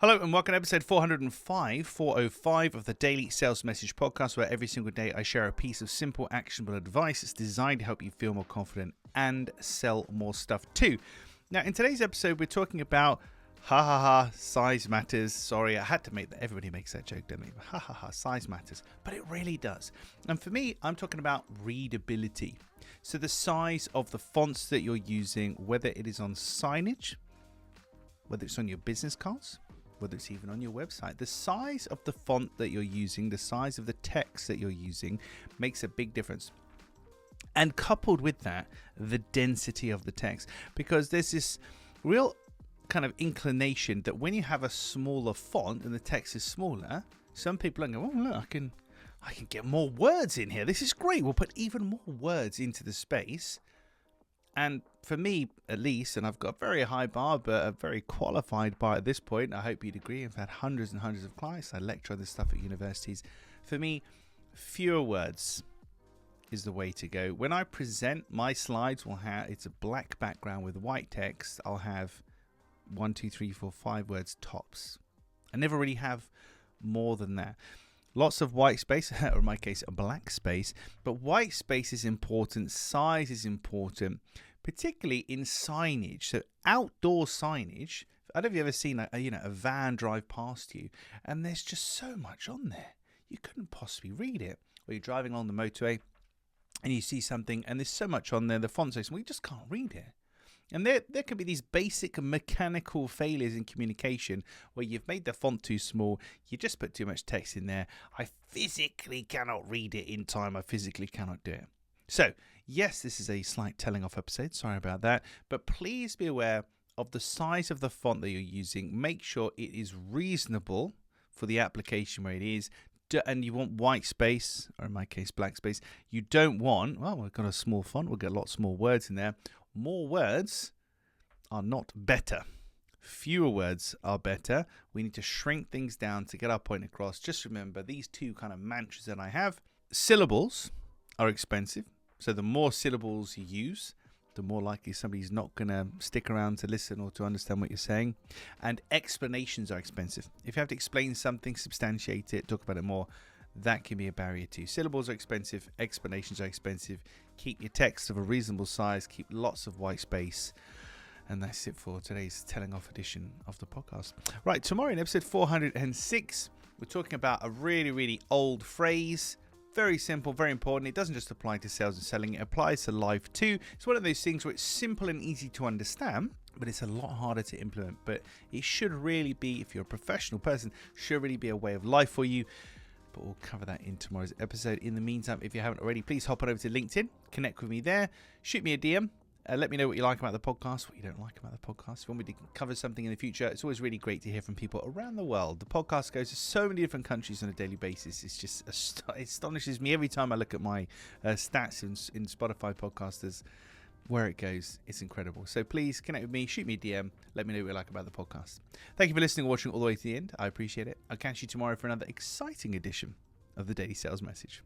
Hello and welcome to episode 405 of the Daily Sales Message Podcast, where every single day I share a piece of simple, actionable advice that's designed to help you feel more confident and sell more stuff too. Now, in today's episode, we're talking about size matters. Sorry, I had to make that. Everybody makes that joke, don't they? Size matters. But it really does. And for me, I'm talking about readability. So the size of the fonts that you're using, whether it is on signage, whether it's on your business cards, whether it's even on your website, the size of the font that you're using, the size of the text that you're using makes a big difference. And coupled with that, the density of the text, because there's this real kind of inclination that when you have a smaller font and the text is smaller, some people are going, oh, look, I can get more words in here. This is great. We'll put even more words into the space. And for me, at least, and I've got a very high bar, but a very qualified bar at this point, I hope you'd agree. I've had hundreds and hundreds of clients. I lecture on this stuff at universities. For me, fewer words is the way to go. When I present, my slides will have, it's a black background with white text. I'll have 1, 2, 3, 4, 5 words tops. I never really have more than that. Lots of white space, or in my case, a black space. But white space is important. Size is important, particularly in signage. So outdoor signage. I don't know if you've ever seen a van drive past you, and there's just so much on there. You couldn't possibly read it. Or you're driving along the motorway, and you see something, and there's so much on there. The font says, well, you just can't read it. And there can be these basic mechanical failures in communication where you've made the font too small, you just put too much text in there. I physically cannot read it in time. I physically cannot do it. So, yes, this is a slight telling off episode. Sorry about that. But please be aware of the size of the font that you're using. Make sure it is reasonable for the application where it is. And you want white space, or in my case, black space. You don't want, well, we've got a small font. We'll get lots more words in there. More words are not better. Fewer words are better. We need to shrink things down to get our point across. Just remember these two kind of mantras that I have. Syllables are expensive. So the more syllables you use, the more likely somebody's not going to stick around to listen or to understand what you're saying. And explanations are expensive. If you have to explain something, substantiate it, talk about it more, that can be a barrier too. Syllables are expensive. Explanations are expensive. Keep your text of a reasonable size. Keep lots of white space. And that's it for today's telling off edition of the podcast. Right, tomorrow in episode 406, we're talking about a really, really old phrase. Very simple, very important. It doesn't just apply to sales and selling. It applies to life too. It's one of those things where it's simple and easy to understand, but it's a lot harder to implement. But it should really be, if you're a professional person, should really be a way of life for you. But we'll cover that in tomorrow's episode. In the meantime, if you haven't already, please hop on over to LinkedIn, connect with me there, shoot me a DM, let me know what you like about the podcast, what you don't like about the podcast. If you want me to cover something in the future, it's always really great to hear from people around the world. The podcast goes to so many different countries on a daily basis. It's just it astonishes me every time I look at my stats in Spotify podcasters. Where it goes, it's incredible. So please connect with me, shoot me a DM, let me know what you like about the podcast. Thank you for listening and watching all the way to the end. I appreciate it. I'll catch you tomorrow for another exciting edition of the Daily Sales Message.